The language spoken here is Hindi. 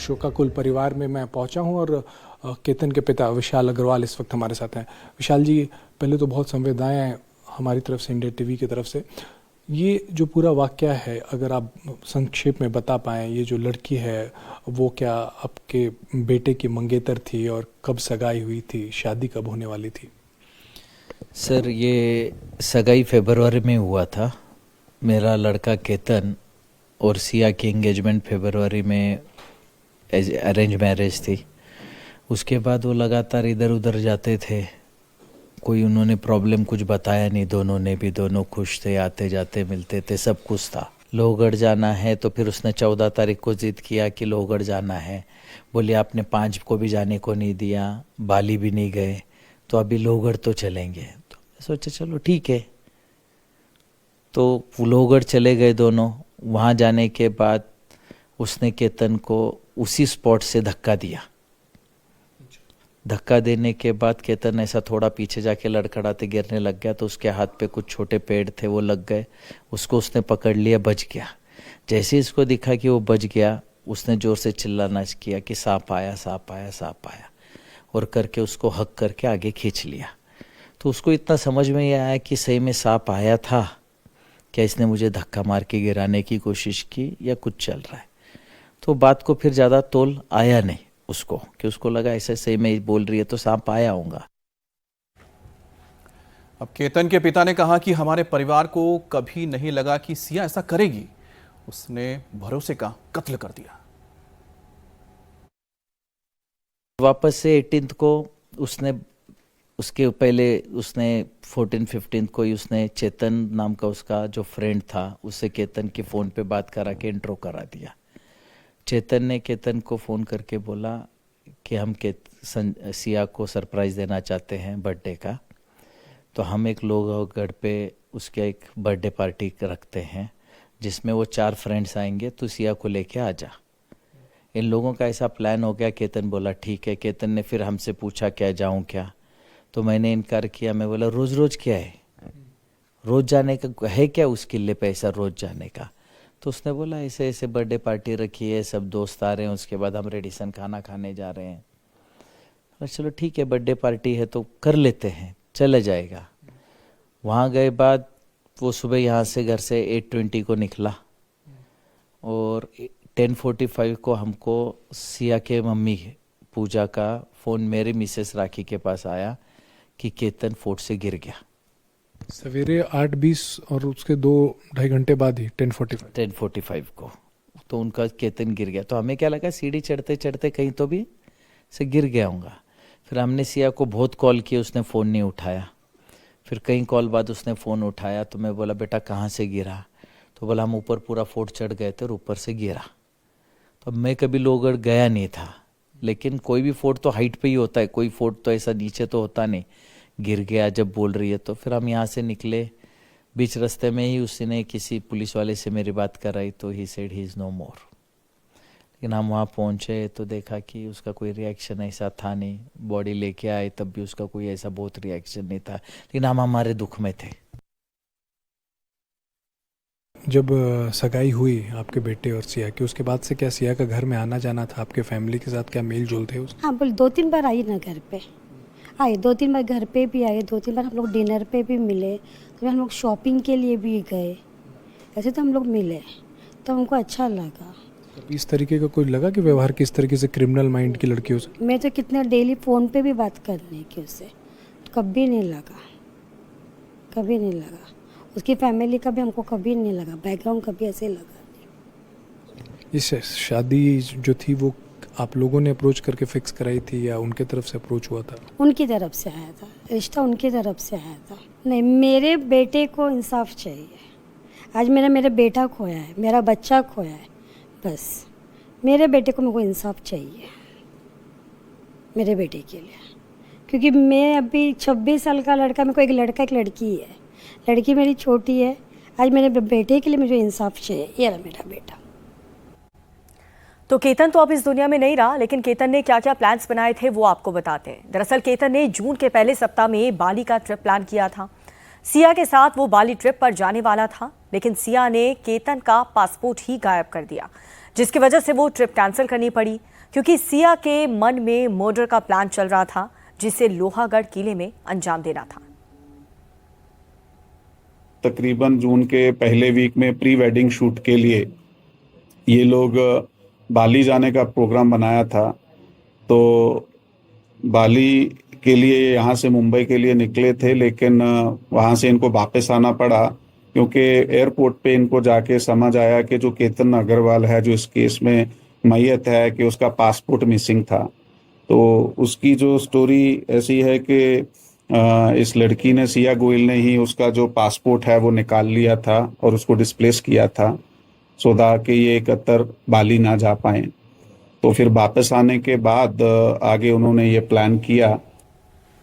शोकाकुल परिवार में मैं पहुंचा हूं और केतन के पिता विशाल अग्रवाल इस वक्त हमारे साथ हैं। विशाल जी, पहले तो बहुत संवेदनाएं हमारी तरफ से, इंडिया टीवी की तरफ से। ये जो पूरा वाकया है, अगर आप संक्षेप में बता पाएं, ये जो लड़की है वो क्या आपके बेटे की मंगेतर थी और कब सगाई हुई थी, शादी कब होने वाली थी? सर, ये सगाई फरवरी में हुआ था। मेरा लड़का केतन और सिया की एंगेजमेंट फरवरी में अरेंज मैरिज थी। उसके बाद वो लगातार इधर उधर जाते थे, कोई उन्होंने प्रॉब्लम कुछ बताया नहीं। दोनों ने भी, दोनों खुश थे, आते जाते मिलते थे, सब कुछ था। लोहगढ़ जाना है तो फिर उसने 14 तारीख को जिद किया कि लोहगढ़ जाना है। बोले आपने 5 को भी जाने को नहीं दिया, बाली भी नहीं गए, तो अभी लोहगढ़ तो चलेंगे। तो सोचा चलो ठीक है, तो लोहगढ़ चले गए दोनों। वहाँ जाने के बाद उसने केतन को उसी स्पॉट से धक्का दिया। धक्का देने के बाद केतन ऐसा थोड़ा पीछे जाके लड़खड़ाते गिरने लग गया, तो उसके हाथ पे कुछ छोटे पेड़ थे, वो लग गए। उसको उसने पकड़ लिया, बच गया। जैसे ही इसको दिखा कि वो बच गया, उसने जोर से चिल्लाना किया कि सांप आया, सांप आया, सांप आया, और करके उसको हक करके आगे खींच लिया। तो उसको इतना समझ में ही आया कि सही में सांप आया था, क्या इसने मुझे धक्का मार के गिराने की कोशिश की या कुछ चल रहा है। तो बात को फिर ज़्यादा तोल आया नहीं उसको, कि उसको लगा ऐसे सही में बोल रही है तो सांप आया होगा। अब केतन के पिता ने कहा कि हमारे परिवार को कभी नहीं लगा कि सिया ऐसा करेगी। उसने भरोसे का कत्ल कर दिया। वापस से 18 को उसने, उसके पहले उसने 14-15 को ही उसने चेतन नाम का उसका जो फ्रेंड था, उससे केतन के फ़ोन पे बात करा के इंट्रो करा दिया। चेतन ने केतन को फ़ोन करके बोला कि हम सिया को सरप्राइज़ देना चाहते हैं बर्थडे का, तो हम एक लोहगढ़ पे उसके एक बर्थडे पार्टी रखते हैं जिसमें वो 4 फ्रेंड्स आएंगे, तो सिया को लेके आ जा। इन लोगों का ऐसा प्लान हो गया। केतन बोला ठीक है। केतन ने फिर हमसे पूछा क्या जाऊं क्या, तो मैंने इनकार किया। मैं बोला रोज़ रोज़ क्या है, रोज़ जाने का है क्या उसके लिए पैसा रोज़ जाने का? तो उसने बोला ऐसे ऐसे बर्थडे पार्टी रखी है, सब दोस्त आ रहे हैं, उसके बाद हम रेडिसन खाना खाने जा रहे हैं। चलो ठीक है, बर्थडे पार्टी है तो कर लेते हैं, चला जाएगा। वहाँ गए बाद वो सुबह यहाँ से घर से 8:20 को निकला और 10:45 को हमको सिया के मम्मी पूजा का फ़ोन मेरे मिसेस राखी के पास आया कि केतन फोर्ट से गिर गया। सवेरे 8:20 और उसके 2-2.5 घंटे बाद ही 10:45 को तो उनका केतन गिर गया। तो हमें क्या लगा सीढ़ी चढ़ते चढ़ते कहीं तो भी से गिर गया होगा। फिर हमने सिया को बहुत कॉल किए, उसने फ़ोन नहीं उठाया। फिर कई कॉल बाद उसने फ़ोन उठाया, तो मैं बोला बेटा कहाँ से गिरा? तो बोला हम ऊपर पूरा फोर्ट चढ़ गए थे और ऊपर से गिरा। तो मैं कभी लोहगढ़ गया नहीं था, लेकिन कोई भी फोर्ट तो हाइट पे ही होता है, कोई फोर्ट तो ऐसा नीचे तो होता नहीं। गिर गया जब बोल रही है तो फिर हम यहाँ से निकले। बीच रास्ते में ही उसने किसी पुलिस वाले से मेरी बात कराई, तो he said he is no more. लेकिन हम वहाँ पहुँचे तो देखा कि उसका कोई रिएक्शन ऐसा था नहीं। बॉडी लेके आए तब भी उसका कोई ऐसा बहुत रिएक्शन नहीं था, लेकिन हम हमारे दुख में थे। जब सगाई हुई आपके बेटे और सिया की, उसके बाद से क्या सिया का घर में आना जाना था? आपके फैमिली के साथ क्या मेल जोल थे उसके? हाँ, बोल 2-3 बार आई ना घर पे, आए 2-3 बार घर पे भी आए, 2-3 बार हम लोग डिनर पे भी मिले, तो हम लोग शॉपिंग के लिए भी गए। ऐसे तो हम लोग मिले, तो हमको अच्छा लगा। इस तरीके का कोई लगा कि व्यवहार किस तरीके से क्रिमिनल माइंड की लड़कियों से? मैं तो कितने डेली फ़ोन पे भी बात करने की उससे, तो कभी नहीं लगा, कभी नहीं लगा। उसकी फैमिली का भी हमको कभी नहीं लगा, बैकग्राउंड कभी ऐसे लगा नहीं। इस शादी जो थी वो आप लोगों ने अप्रोच करके फिक्स कराई थी या उनके तरफ से अप्रोच हुआ था? उनकी तरफ से आया था, रिश्ता उनकी तरफ से आया था। नहीं, मेरे बेटे को इंसाफ चाहिए। आज मेरा बेटा खोया है, मेरा बच्चा खोया है, बस मेरे बेटे को मेरे को इंसाफ चाहिए, मेरे बेटे के लिए। क्योंकि मैं अभी 26 साल का लड़का, मेरे को एक लड़का एक लड़की है, लड़की मेरी छोटी है। आज मेरे बेटे के लिए मुझे इंसाफ चाहिए। ये रहा मेरा बेटा। तो केतन तो अब इस दुनिया में नहीं रहा, लेकिन केतन ने क्या क्या प्लान्स बनाए थे वो आपको बताते हैं। दरअसल केतन ने जून के पहले सप्ताह में बाली का ट्रिप प्लान किया था। सिया के साथ वो बाली ट्रिप पर जाने वाला था, लेकिन सिया ने केतन का पासपोर्ट ही गायब कर दिया। जिसकी वजह से वो ट्रिप कैंसिल करनी पड़ी क्योंकि सिया के मन में मर्डर का प्लान चल रहा था जिसे लोहागढ़ किले में अंजाम देना था। तकरीबन जून के पहले वीक में प्री वेडिंग शूट के लिए ये लोग बाली जाने का प्रोग्राम बनाया था। तो बाली के लिए यहाँ से मुंबई के लिए निकले थे, लेकिन वहाँ से इनको वापस आना पड़ा क्योंकि एयरपोर्ट पे इनको जाके समझ आया कि जो केतन अग्रवाल है, जो इस केस में मैयत है, कि उसका पासपोर्ट मिसिंग था। तो उसकी जो स्टोरी ऐसी है कि इस लड़की ने, सिया गोयल ने ही उसका जो पासपोर्ट है वो निकाल लिया था और उसको डिस्प्लेस किया था सो कि ये कतर बाली ना जा पाए। तो फिर वापस आने के बाद आगे उन्होंने ये प्लान किया